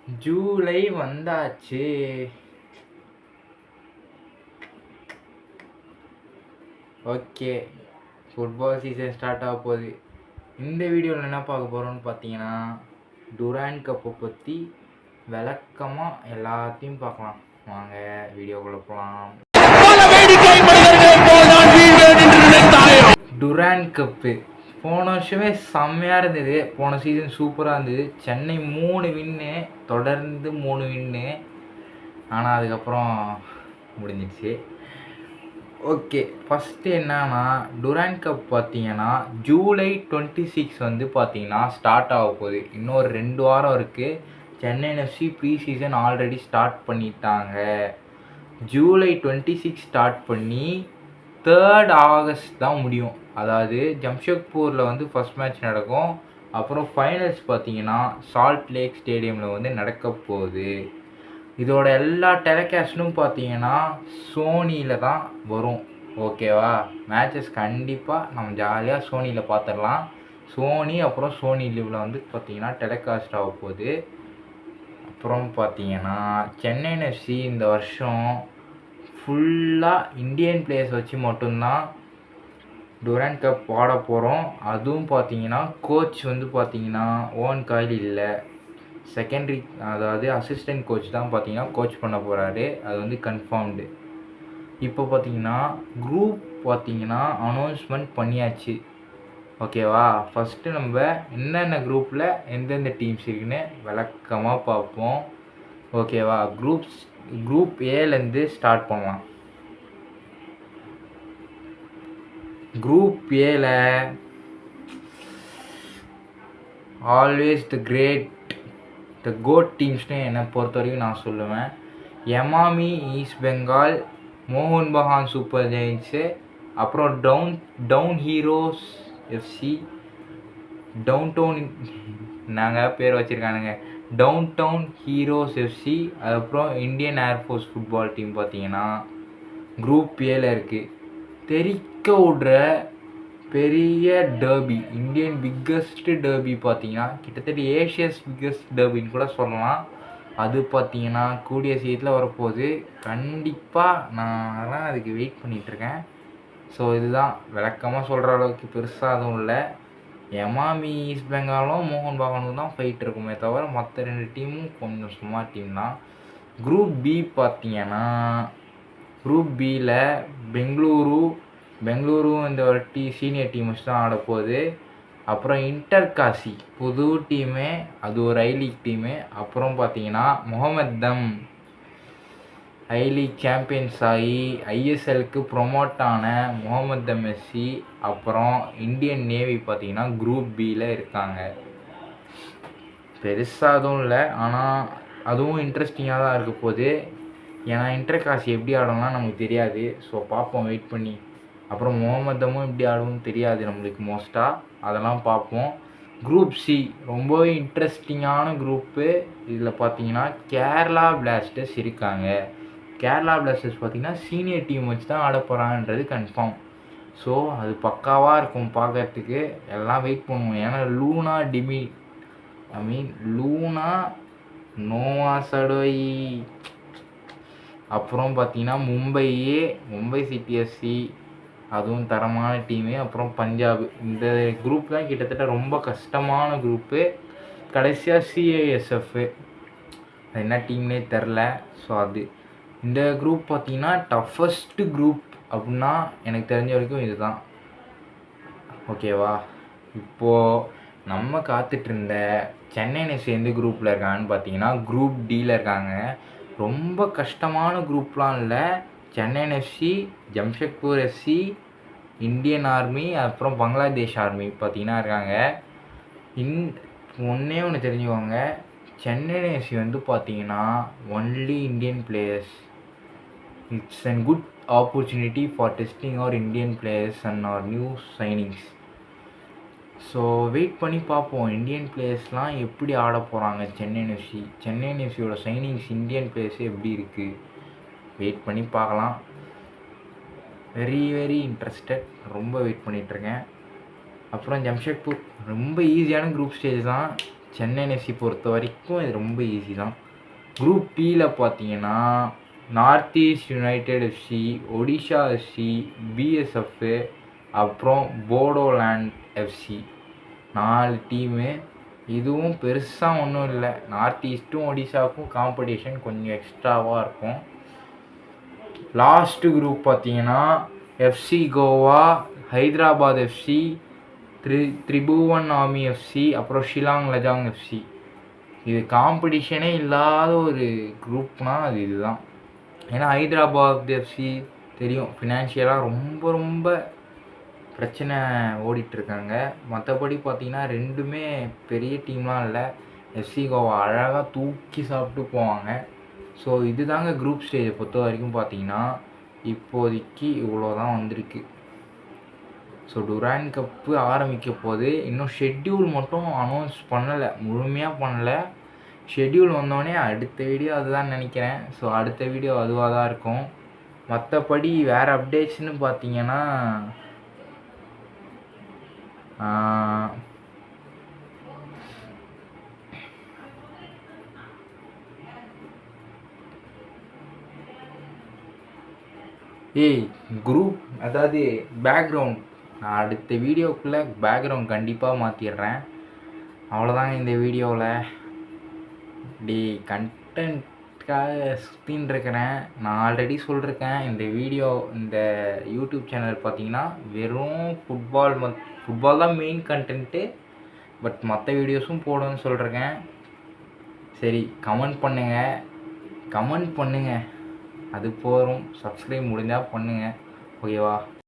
ஜூலை வந்தாச்சு. Okay, football season start ஆக போகுது. இந்த வீடியோவில் என்ன பார்க்க போகிறோம்னு பார்த்தீங்கன்னா, டுராண்ட் கப்பை பற்றி விளக்கமாக எல்லாத்தையும் பார்க்கலாம். வாங்க வீடியோக்குள்ளே போகலாம். டுராண்ட் கப்பு போன வருஷமே செம்மையாக இருந்தது. போன சீசன் சூப்பராக இருந்தது. சென்னை 3 வின்னு, தொடர்ந்து 3 வின்னு. ஆனால் அதுக்கப்புறம் முடிஞ்சிடுச்சு. ஓகே, ஃபஸ்ட்டு என்னன்னா, டுராண்ட் கப் பார்த்தீங்கன்னா ஜூலை 26 வந்து பார்த்தீங்கன்னா ஸ்டார்ட் ஆக போகுது. இன்னொரு 2 வாரம் இருக்குது. Chennai FC pre season already start பண்ணிட்டாங்க. ஜூலை 26 ஸ்டார்ட் பண்ணி 3rd ஆகஸ்ட் தான் முடியும். அதாவது ஜம்ஷெட்பூரில் வந்து ஃபஸ்ட் மேட்ச் நடக்கும். அப்புறம் ஃபைனல்ஸ் பார்த்தீங்கன்னா சால்ட் லேக் ஸ்டேடியமில் வந்து நடக்க போகுது. இதோட எல்லா டெலிகாஸ்ட்டும் பார்த்தீங்கன்னா சோனியில் தான் வரும். ஓகேவா? மேட்சஸ் கண்டிப்பாக நம்ம ஜாலியாக சோனியில் பார்த்துடலாம். சோனி அப்புறம் சோனி லிவ்வில் வந்து பார்த்தீங்கன்னா டெலிகாஸ்ட் ஆக போகுது. அப்புறம் பார்த்தீங்கன்னா சென்னை எஃப்சி இந்த வருஷம் ஃபுல்லாக இந்தியன் பிளேயர்ஸ் வச்சு மட்டும்தான் டுராண்ட் கப் ஆட போகிறோம். அதுவும் பார்த்தீங்கன்னா கோச் வந்து பார்த்தீங்கன்னா ஓவன் காயில் இல்லை, செகண்டரி அதாவது அசிஸ்டன்ட் கோச் தான் பார்த்தீங்கன்னா கோச் பண்ண போகிறாரு. அது வந்து கன்ஃபார்ம்டு. இப்போ பார்த்தீங்கன்னா குரூப் பார்த்தீங்கன்னா அனௌன்ஸ்மெண்ட் பண்ணியாச்சு. ஓகேவா? ஃபஸ்ட்டு நம்ம என்னென்ன குரூப்பில் எந்தெந்த டீம்ஸ் இருக்குன்னு விளக்கமாக பார்ப்போம். ஓகேவா? குரூப் ஏலேருந்து ஸ்டார்ட் பண்ணலாம். குரூப் ஏல ஆல்வேஸ் த கோட் டீம்ஸ்னு என்னை பொறுத்த வரைக்கும் நான் சொல்லுவேன். எமாமி ஈஸ்ட் பெங்கால், மோகன் பகான் சூப்பர் ஜெயின்ஸு, அப்புறம் down heroes FC, downtown நாங்கள் பேர் வச்சுருக்கானுங்க, டவுன் டவுன் ஹீரோஸ் எஃப்சி, அதுக்கப்புறம் இந்தியன் ஏர்ஃபோர்ஸ் ஃபுட்பால் டீம் பார்த்தீங்கன்னா குரூப் ஏல இருக்குது. தெரிக்க விட்ற பெரிய டர்பி, இந்தியன் பிக்கஸ்ட் டர்பி பார்த்தீங்கன்னா கிட்டத்தட்ட ஏஷியஸ் பிக்கஸ்ட் டர்பின்னு கூட சொல்லலாம். அது பார்த்தீங்கன்னா கூடிய சீக்கிரத்தில் வரப்போகுது. கண்டிப்பாக நான் அதுக்கு வெயிட் பண்ணிகிட்ருக்கேன். ஸோ இதுதான் விளக்கமாக சொல்கிற அளவுக்கு பெருசாக அதுவும் இல்லை. எமாமி ஈஸ்ட் பெங்காலும் மோகன் பகானும் தான் ஃபைட் இருக்குமே தவிர மற்ற 2 டீமும் கொஞ்சம் சும்மா டீம் தான். குரூப் பி பார்த்தீங்கன்னா குரூப் பியில் பெங்களூரு இந்த வாட்டி சீனியர் டீம் வச்சு தான் ஆட போகுது. அப்புறம் இன்டர்காசி புது டீமு, அது ஒரு ஐ லீக் டீமு. அப்புறம் பார்த்தீங்கன்னா முகமதம் ஐ லீக் சாம்பியன்ஸ் ஆகி ஐஎஸ்எல்க்கு ப்ரொமோட் ஆன முகமதம் எஃப்சி, அப்புறம் இந்தியன் நேவி பார்த்தீங்கன்னா குரூப் பியில் இருக்காங்க. பெருசாக அதுவும் இல்லை, ஆனால் அதுவும் இன்ட்ரெஸ்டிங்காக தான் இருக்க போகுது. ஏன்னா இன்டர்காசி எப்படி ஆடணும்னா நமக்கு தெரியாது. ஸோ பார்ப்போம் வெயிட் பண்ணி. அப்புறம் முகமதமும் எப்படி ஆடும்னு தெரியாது நம்மளுக்கு மோஸ்ட்டாக, அதெல்லாம் பார்ப்போம். குரூப் சி ரொம்பவே இன்ட்ரெஸ்டிங்கான குரூப்பு. இதில் பார்த்தீங்கன்னா கேரளா பிளாஸ்டர்ஸ் இருக்காங்க. கேரளா பிளாஸ்டர்ஸ் பார்த்தீங்கன்னா சீனியர் டீம் வச்சு தான் ஆட போகிறாங்கன்றது கன்ஃபார்ம். ஸோ அது பக்காவாக இருக்கும் பார்க்கறதுக்கு. எல்லாம் வெயிட் பண்ணுவோம். ஏன்னா லூனா நோவா சடோயி, அப்புறம் பார்த்தீங்கன்னா மும்பை சிடிஎஸ்சி, அதுவும் தரமான டீமு. அப்புறம் பஞ்சாப். இந்த குரூப் தான் கிட்டத்தட்ட ரொம்ப கஷ்டமான குரூப்பு. கடைசியாக சிஐஎஸ்எஃப், அது என்ன டீம்னே தெரில. ஸோ அது இந்த குரூப் பார்த்தீங்கன்னா டஃபஸ்ட்டு குரூப் அப்படின்னா எனக்கு தெரிஞ்ச வரைக்கும் இதுதான். ஓகேவா? இப்போது நம்ம காத்துட்ருந்த சென்னை எஃப்சி எந்த குரூப்பில் இருக்காங்கன்னு பார்த்தீங்கன்னா குரூப் டியில் இருக்காங்க. ரொம்ப கஷ்டமான குரூப்லாம் இல்லை. Chennai FC, Jamshedpur FC, Indian army, அப்புறம் பங்களாதேஷ் ஆர்மி பார்த்தீங்கன்னா இருக்காங்க. ஒன்று தெரிஞ்சுக்கோங்க, சென்னை எஃப்சி வந்து பார்த்தீங்கன்னா only Indian players. It's and good opportunity for testing our Indian players and our new signings. So wait பண்ணி பார்ப்போம் இந்தியன் பிளேயர்ஸ்லாம் எப்படி ஆட போகிறாங்க. சென்னை எஃப்சியோட சைனிங்ஸ் இந்தியன் பிளேயர்ஸ் எப்படி இருக்குது வெயிட் பண்ணி பார்க்கலாம். வெரி இன்ட்ரெஸ்டட், ரொம்ப வெயிட் பண்ணிகிட்ருக்கேன். அப்புறம் ஜம்ஷெட்பூர் ரொம்ப ஈஸியான குரூப் ஸ்டேஜ் தான். சென்னை எஃப்சி பொறுத்த வரைக்கும் இது ரொம்ப ஈஸி தான். குரூப் பியில் பார்த்தீங்கன்னா North East United FC, Odisha FC, BSF, அப்புறம் போடோலேண்ட் எஃப்சி 4 டீமு. இதுவும் பெருசாக ஒன்றும் இல்லை. நார்த் ஈஸ்ட்டும் ஒடிஷாவுக்கும் காம்படிஷன் கொஞ்சம் எக்ஸ்ட்ராவாக இருக்கும். லாஸ்ட்டு குரூப் பார்த்தீங்கன்னா FC Goa, Hyderabad FC, Tribhuvan army FC, அப்புறம் ஷிலாங் லஜாங் எஃப்சி. இது காம்படிஷனே இல்லாத ஒரு குரூப்னால் அது இதுதான். ஏன்னா ஹைதராபாத் எஃப்சி தெரியும், ஃபினான்ஷியலாக ரொம்ப ரொம்ப பிரச்சனை ஓடிட்டுருக்காங்க. மற்றபடி பார்த்திங்கன்னா ரெண்டுமே பெரிய டீம்லாம் இல்லை. எஃப்சி கோவா அழகாக தூக்கி சாப்பிட்டு போவாங்க. ஸோ இது தாங்க குரூப் ஸ்டேஜை பொறுத்த வரைக்கும் பார்த்தீங்கன்னா இப்போதைக்கு இவ்வளோ தான் வந்திருக்கு. ஸோ டுராண்ட் கப்பு ஆரம்பிக்க போது இன்னும் ஷெட்யூல் மட்டும் அனௌன்ஸ் பண்ணலை, முழுமையாக பண்ணலை. ஷெட்யூல் வந்தோடனே அடுத்த வீடியோ அதுதான் நினைக்கிறேன். ஸோ அடுத்த வீடியோ அதுவாக தான் இருக்கும். மற்றபடி வேறு அப்டேட்ஸ்னு பார்த்தீங்கன்னா குரூப் அதாவது பேக்ரவுண்ட் நான் அடுத்த வீடியோக்குள்ளே பேக்ரவுண்ட் கண்டிப்பாக மாற்றிடுறேன். அவ்வளோதாங்க இந்த வீடியோவில். கண்டென்ட்காக சுற்றின்னு இருக்கிறேன். நான் ஆல்ரெடி சொல்லியிருக்கேன், இந்த வீடியோ இந்த யூடியூப் சேனல் பார்த்தீங்கன்னா வெறும் ஃபுட்பால் தான் மெயின் கண்டென்ட்டு. பட் மற்ற வீடியோஸும் போடுன்னு சொல்லியிருக்கேன். சரி, கமெண்ட் பண்ணுங்கள், அது போதும். சப்ஸ்கிரைப் முடிஞ்சால் பண்ணுங்கள், ஓகேவா?